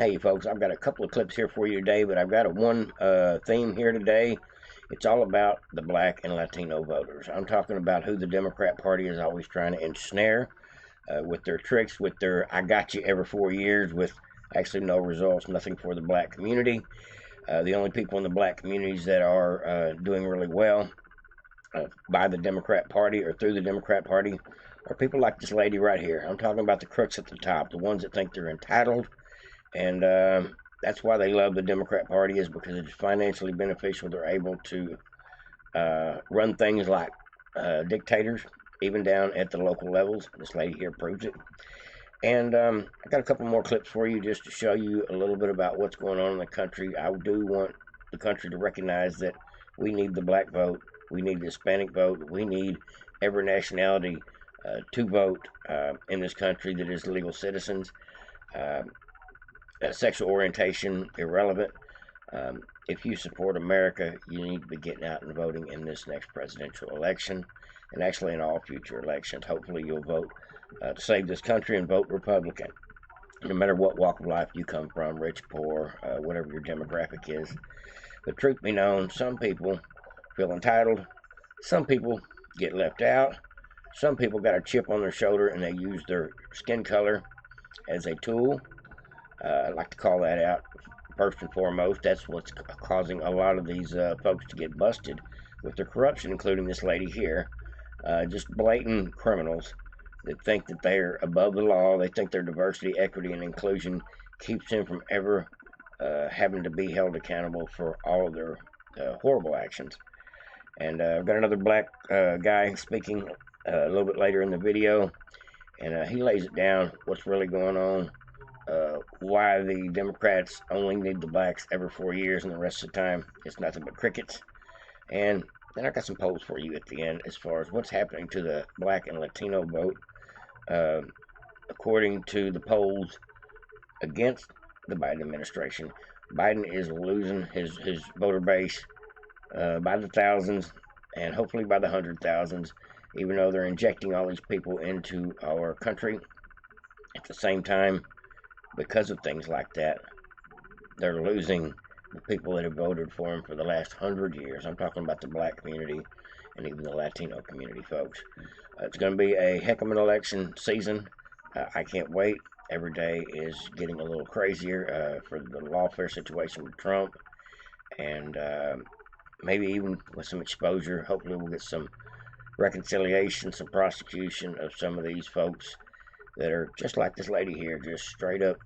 Hey folks, I've got a couple of clips here for you today, but I've got one theme here today. It's all about the black and Latino voters. I'm talking about who the Democrat Party is always trying to ensnare with their tricks, with their I got you every 4 years with actually no results, nothing for the black community. The only people in the black communities that are doing really well by the Democrat Party or through the Democrat Party are people like this lady right here. I'm talking about the crooks at the top, the ones that think they're entitled. And that's why they love the Democrat Party, is because it's financially beneficial. They're able to run things like dictators, even down at the local levels. This lady here proves it. And I got a couple more clips for you just to show you a little bit about what's going on in the country. I do want the country to recognize that we need the black vote. We need the Hispanic vote. We need every nationality to vote in this country that is legal citizens. Sexual orientation irrelevant. If you support America, you need to be getting out and voting in this next presidential election, and actually in all future elections. Hopefully you'll vote to save this country and vote Republican, no matter what walk of life you come from, rich, poor, whatever your demographic is. But truth be known, some people feel entitled, some people get left out, some people got a chip on their shoulder and they use their skin color as a tool. I'd like to call that out first and foremost. That's what's causing a lot of these folks to get busted with their corruption, including this lady here. Just blatant criminals that think that they're above the law. They think their diversity, equity, and inclusion keeps them from ever having to be held accountable for all of their horrible actions. And I've got another black guy speaking a little bit later in the video, and he lays it down what's really going on. Why the Democrats only need the blacks every 4 years, and the rest of the time it's nothing but crickets. And then I got some polls for you at the end as far as what's happening to the black and Latino vote. According to the polls against the Biden administration, Biden is losing his voter base by the thousands and hopefully by the 100,000s, even though they're injecting all these people into our country. At the same time, because of things like that, they're losing the people that have voted for him for the last 100 years. I'm talking about the black community and even the Latino community, folks. It's going to be a heck of an election season. I can't wait. Every day is getting a little crazier for the lawfare situation with Trump, and maybe even with some exposure. Hopefully we'll get some reconciliation, some prosecution of some of these folks that are just like this lady here, just straight up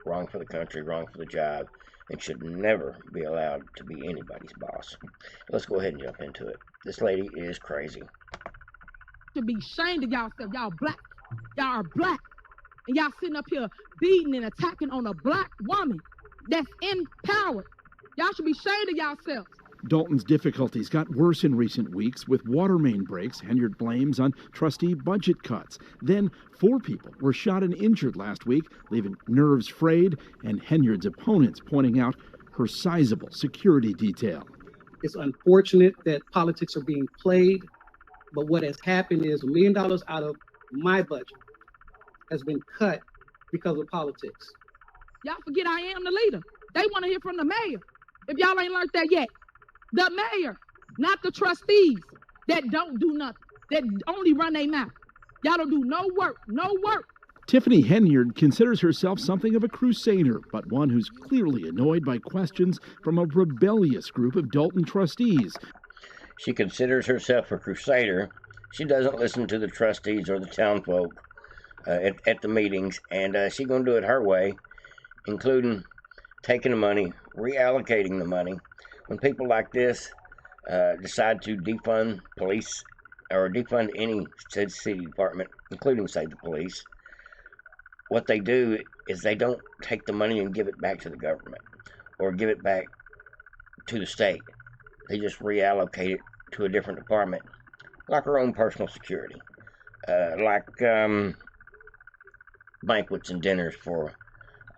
wrong for the country, wrong for the job, and should never be allowed to be anybody's boss. Let's go ahead and jump into it. This lady is crazy. To be ashamed of y'allself. Y'all black. Y'all are black. And y'all sitting up here beating and attacking on a black woman that's in power. Y'all should be ashamed of yourselves. Dalton's difficulties got worse in recent weeks with water main breaks. Henyard blames on trustee budget cuts. Then 4 people were shot and injured last week, leaving nerves frayed and Henyard's opponents pointing out her sizable security detail. It's unfortunate that politics are being played, but what has happened is $1 million out of my budget has been cut because of politics. Y'all forget I am the leader. They want to hear from the mayor. If y'all ain't learned that yet. The mayor, not the trustees that don't do nothing, that only run their mouth. Y'all don't do no work, no work. Tiffany Henyard considers herself something of a crusader, but one who's clearly annoyed by questions from a rebellious group of Dalton trustees. She considers herself a crusader. She doesn't listen to the trustees or the townfolk at the meetings, and she's going to do it her way, including taking the money, reallocating the money. When people like this decide to defund police or defund any city department, including, say, the police, what they do is they don't take the money and give it back to the government or give it back to the state. They just reallocate it to a different department, like our own personal security, like banquets and dinners for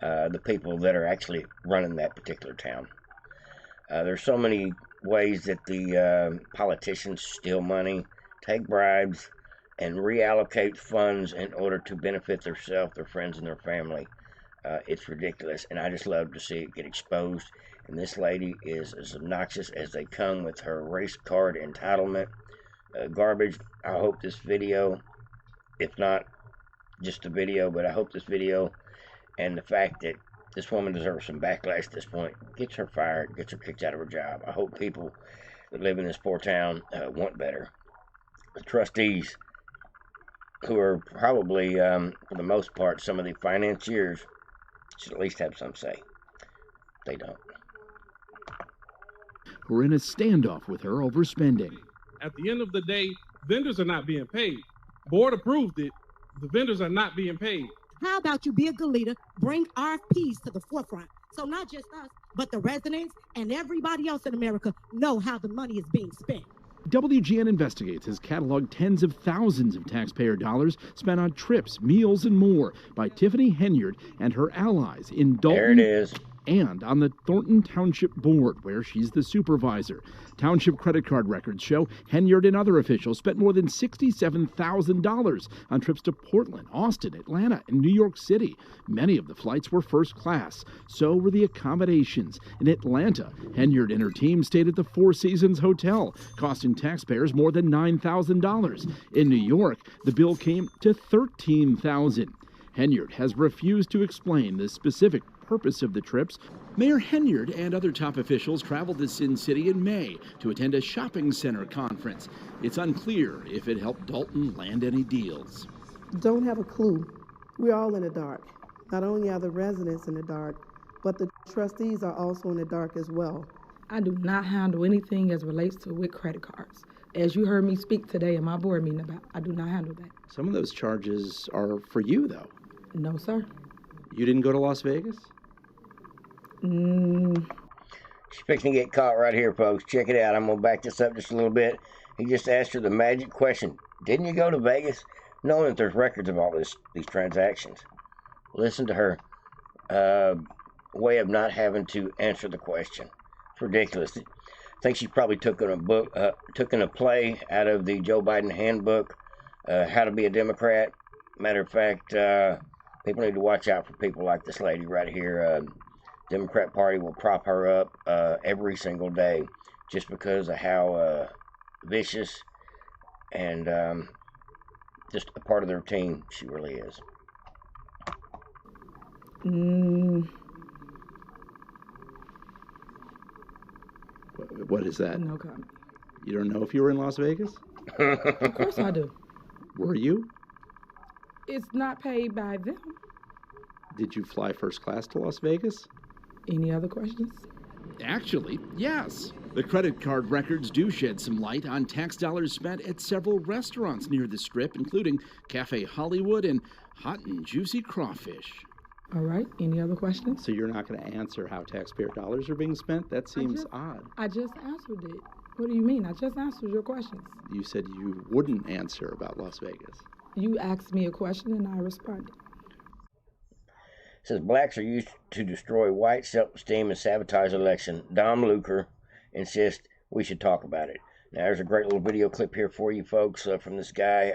the people that are actually running that particular town. There's so many ways that the politicians steal money, take bribes, and reallocate funds in order to benefit themselves, their friends, and their family. It's ridiculous, and I just love to see it get exposed. And this lady is as obnoxious as they come with her race card entitlement garbage. I hope this video, if not just the video, but I hope this video and the fact that this woman deserves some backlash at this point gets her fired, gets her kicked out of her job. I hope people that live in this poor town want better. The trustees, who are probably, for the most part, some of the financiers, should at least have some say. They don't. Who are in a standoff with her over spending. At the end of the day, vendors are not being paid. Board approved it. The vendors are not being paid. How about you be a good leader, bring RFPs to the forefront, so not just us, but the residents and everybody else in America know how the money is being spent. WGN Investigates has cataloged tens of thousands of taxpayer dollars spent on trips, meals, and more by Tiffany Henyard and her allies in Dalton. There it is. And on the Thornton Township Board, where she's the supervisor. Township credit card records show Henyard and other officials spent more than $67,000 on trips to Portland, Austin, Atlanta, and New York City. Many of the flights were first class. So were the accommodations. In Atlanta, Henyard and her team stayed at the Four Seasons Hotel, costing taxpayers more than $9,000. In New York, the bill came to $13,000. Henyard has refused to explain the specific purpose of the trips. Mayor Henyard and other top officials traveled to Sin City in May to attend a shopping center conference. It's unclear if it helped Dalton land any deals. Don't have a clue. We're all in the dark. Not only are the residents in the dark, but the trustees are also in the dark as well. I do not handle anything as relates to with credit cards. As you heard me speak today in my board meeting about, I do not handle that. Some of those charges are for you, though. No, sir. You didn't go to Las Vegas? She's fixing to get caught right here, folks. Check it out. I'm going to back this up just a little bit. He just asked her the magic question. Didn't you go to Vegas? Knowing that there's records of all these transactions. Listen to her way of not having to answer the question. It's ridiculous. I think she's probably taken a play out of the Joe Biden handbook, How to Be a Democrat. Matter of fact, people need to watch out for people like this lady right here. Democrat Party will prop her up every single day just because of how vicious and just a part of their team she really is. What is that? No comment. You don't know if you were in Las Vegas? Of course I do. Were you? It's not paid by them. Did you fly first class to Las Vegas? Any other questions? Actually, yes. The credit card records do shed some light on tax dollars spent at several restaurants near the Strip, including Cafe Hollywood and Hot and Juicy Crawfish. All right. Any other questions? So you're not going to answer how taxpayer dollars are being spent? That seems odd. I just answered it. What do you mean? I just answered your questions. You said you wouldn't answer about Las Vegas. You asked me a question and I responded. It says blacks are used to destroy white self-esteem and sabotage election. Dom Luker insists we should talk about it. Now, there's a great little video clip here for you folks from this guy.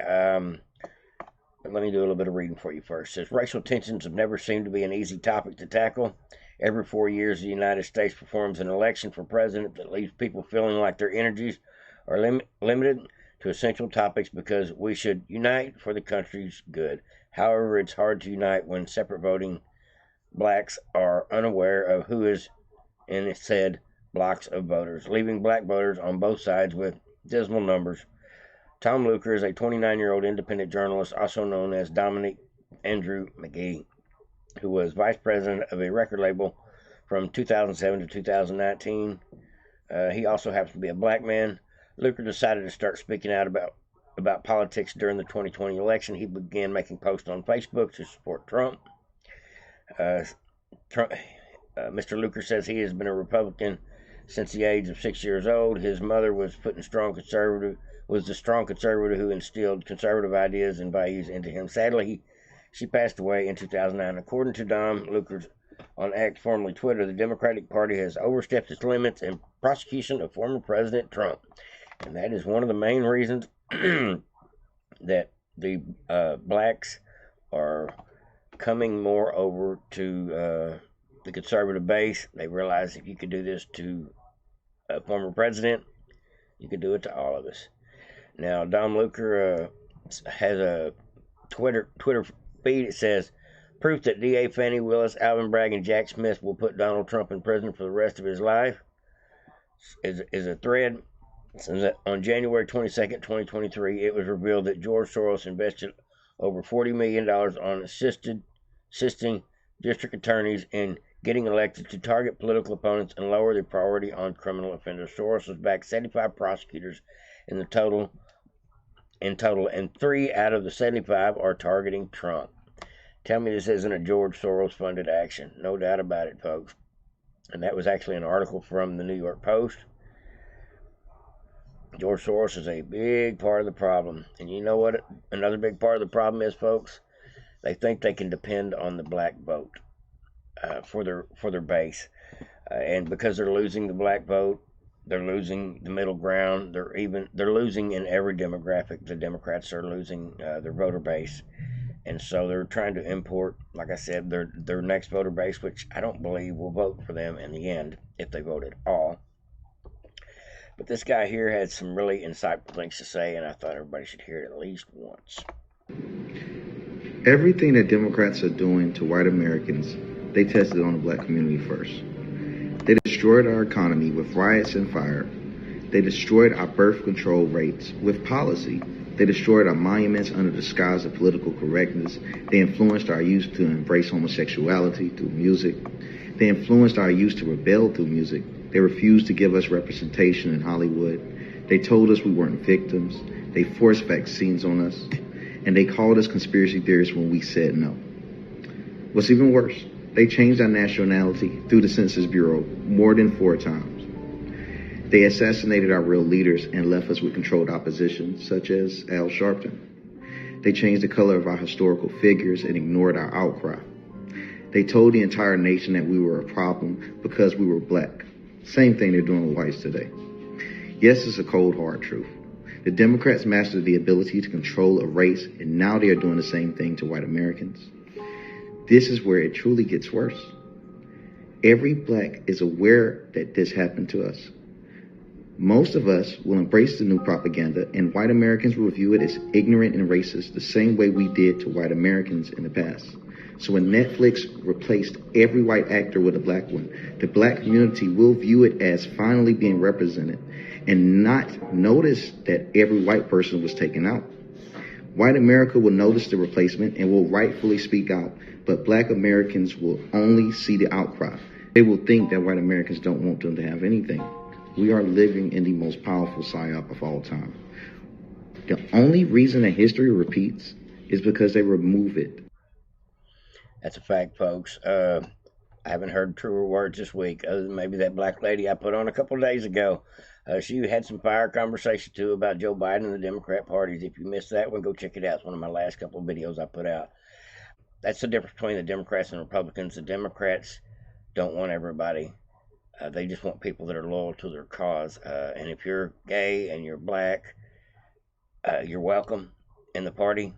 Let me do a little bit of reading for you first. It says racial tensions have never seemed to be an easy topic to tackle. Every 4 years, the United States performs an election for president that leaves people feeling like their energies are limited to essential topics because we should unite for the country's good. However, it's hard to unite when separate voting blacks are unaware of who is in said blocks of voters, leaving black voters on both sides with dismal numbers. Tom Luker is a 29-year-old independent journalist, also known as Dominic Andrew McGee, who was vice president of a record label from 2007 to 2019. He also happens to be a black man. Luker decided to start speaking out about politics during the 2020 election. He began making posts on Facebook to support Trump. Mr. Luker says he has been a Republican since the age of 6 years old. His mother was the strong conservative who instilled conservative ideas and values into him. Sadly, she passed away in 2009. According to Dom Luker on X, formerly Twitter, the Democratic Party has overstepped its limits in prosecution of former President Trump. And that is one of the main reasons that the blacks are coming more over to the conservative base. They realize if you could do this to a former president, you could do it to all of us. Now, Dom Luker has a Twitter feed. It says, proof that D.A. Fannie Willis, Alvin Bragg, and Jack Smith will put Donald Trump in prison for the rest of his life is a thread. So on January 22nd, 2023, it was revealed that George Soros invested over $40 million on assisting district attorneys in getting elected to target political opponents and lower the priority on criminal offenders. Soros has backed 75 prosecutors in total, and 3 out of the 75 are targeting Trump. Tell me this isn't a George Soros-funded action. No doubt about it, folks. And that was actually an article from the New York Post. George Soros is a big part of the problem. And you know what another big part of the problem is, folks? They think they can depend on the black vote for their base. And because they're losing the black vote, they're losing the middle ground. They're losing in every demographic. The Democrats are losing their voter base. And so they're trying to import, like I said, their next voter base, which I don't believe will vote for them in the end, if they vote at all. But this guy here had some really insightful things to say, and I thought everybody should hear it at least once. Everything that Democrats are doing to white Americans, they tested on the black community first. They destroyed our economy with riots and fire. They destroyed our birth control rates with policy. They destroyed our monuments under the disguise of political correctness. They influenced our youth to embrace homosexuality through music. They influenced our youth to rebel through music. They refused to give us representation in Hollywood. They told us we weren't victims. They forced vaccines on us. And they called us conspiracy theorists when we said no. What's even worse, they changed our nationality through the Census Bureau more than 4 times. They assassinated our real leaders and left us with controlled opposition, such as Al Sharpton. They changed the color of our historical figures and ignored our outcry. They told the entire nation that we were a problem because we were black. Same thing they're doing with whites today. Yes, it's a cold, hard truth. The Democrats mastered the ability to control a race, and now they are doing the same thing to white Americans. This is where it truly gets worse. Every black is aware that this happened to us. Most of us will embrace the new propaganda, and white Americans will view it as ignorant and racist the same way we did to white Americans in the past. So when Netflix replaced every white actor with a black one, the black community will view it as finally being represented and not notice that every white person was taken out. White America will notice the replacement and will rightfully speak out, but black Americans will only see the outcry. They will think that white Americans don't want them to have anything. We are living in the most powerful psyop of all time. The only reason that history repeats is because they remove it. That's a fact, folks. I haven't heard truer words this week, other than maybe that black lady I put on a couple of days ago. She had some fire conversation, too, about Joe Biden and the Democrat parties. If you missed that one, go check it out. It's one of my last couple of videos I put out. That's the difference between the Democrats and Republicans. The Democrats don't want everybody. They just want people that are loyal to their cause. And if you're gay and you're black, you're welcome in the party.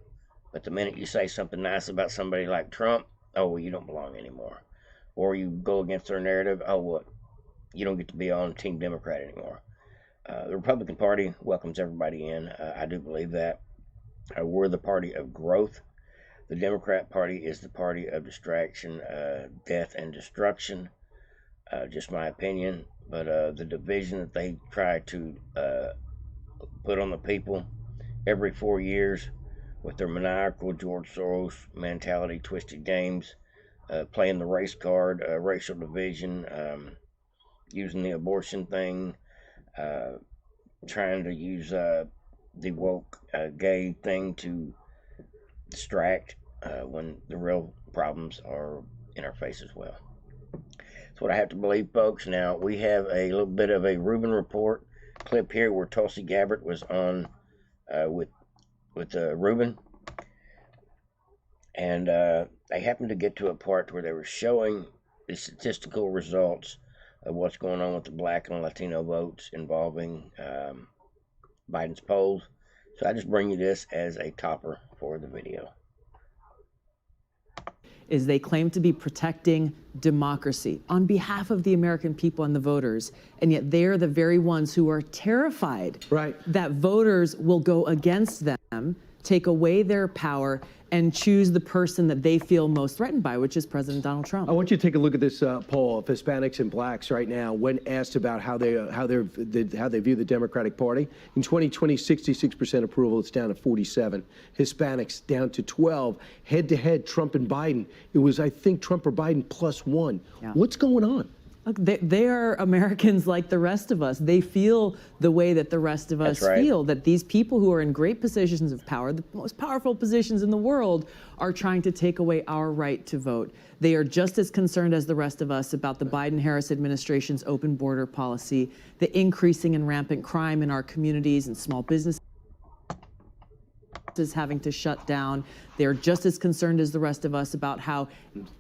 But the minute you say something nice about somebody like Trump, oh, well, you don't belong anymore. Or you go against their narrative, oh, what? You don't get to be on Team Democrat anymore. The Republican Party welcomes everybody in. I do believe that. We're the party of growth. The Democrat Party is the party of distraction, death, and destruction. Just my opinion. But the division that they try to put on the people every 4 years with their maniacal George Soros mentality, twisted games, playing the race card, racial division, using the abortion thing, trying to use the woke gay thing to distract when the real problems are in our face as well. That's what I have to believe, folks. Now, we have a little bit of a Rubin Report clip here where Tulsi Gabbard was on with Rubin. And they happened to get to a part where they were showing the statistical results of what's going on with the black and Latino votes involving Biden's polls. So I just bring you this as a topper for the video. is they claim to be protecting democracy on behalf of the American people and the voters, and yet they are the very ones who are terrified that voters will go against them, take away their power, and choose the person that they feel most threatened by, which is President Donald Trump. I want you to take a look at this poll of Hispanics and blacks right now when asked about how they view the Democratic Party. In 2020, 66% approval. It's down to 47. Hispanics down to 12. Head-to-head, Trump and Biden. It was, I think, Trump or Biden +1. Yeah. What's going on? Look, they are Americans like the rest of us. They feel the way that the rest of us feel, that these people who are in great positions of power, the most powerful positions in the world, are trying to take away our right to vote. They are just as concerned as the rest of us about the Biden-Harris administration's open border policy, the increasing and rampant crime in our communities and small businesses is having to shut down. They're just as concerned as the rest of us about how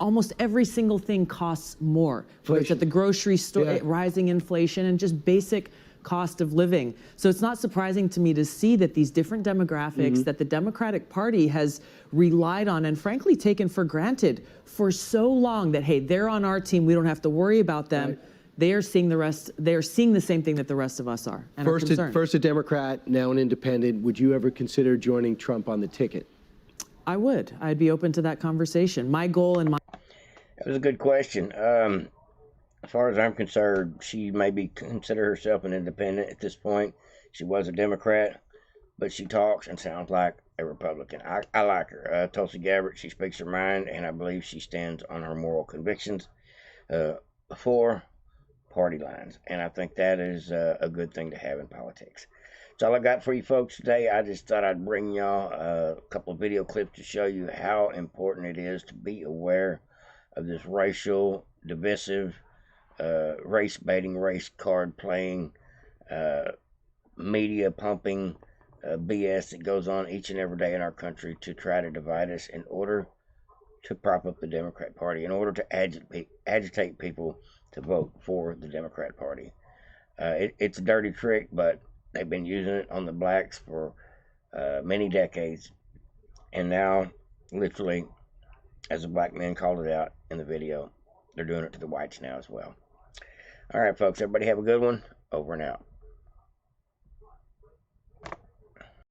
almost every single thing costs more. Whether it's at the grocery store, rising inflation, and just basic cost of living. So it's not surprising to me to see that these different demographics that the Democratic Party has relied on and frankly taken for granted for so long, that, hey, they're on our team, we don't have to worry about them. They are seeing the rest. They are seeing the same thing that the rest of us are. And first a Democrat, now an independent. Would you ever consider joining Trump on the ticket? I would. I'd be open to that conversation. My goal and my. That was a good question. As far as I'm concerned, she maybe consider herself an independent at this point. She was a Democrat, but she talks and sounds like a Republican. I like her. Tulsi Gabbard, she speaks her mind, and I believe she stands on her moral convictions for party lines, and I think that is a good thing to have in politics. That's all I got for you folks today. I just thought I'd bring y'all a couple of video clips to show you how important it is to be aware of this racial, divisive, race baiting, race card playing, media pumping BS that goes on each and every day in our country to try to divide us in order to prop up the Democrat Party, in order to agitate people to vote for the Democrat Party. It's a dirty trick, but they've been using it on the blacks for many decades. And now, literally, as the black men called it out in the video, they're doing it to the whites now as well. All right, folks, everybody have a good one. Over and out.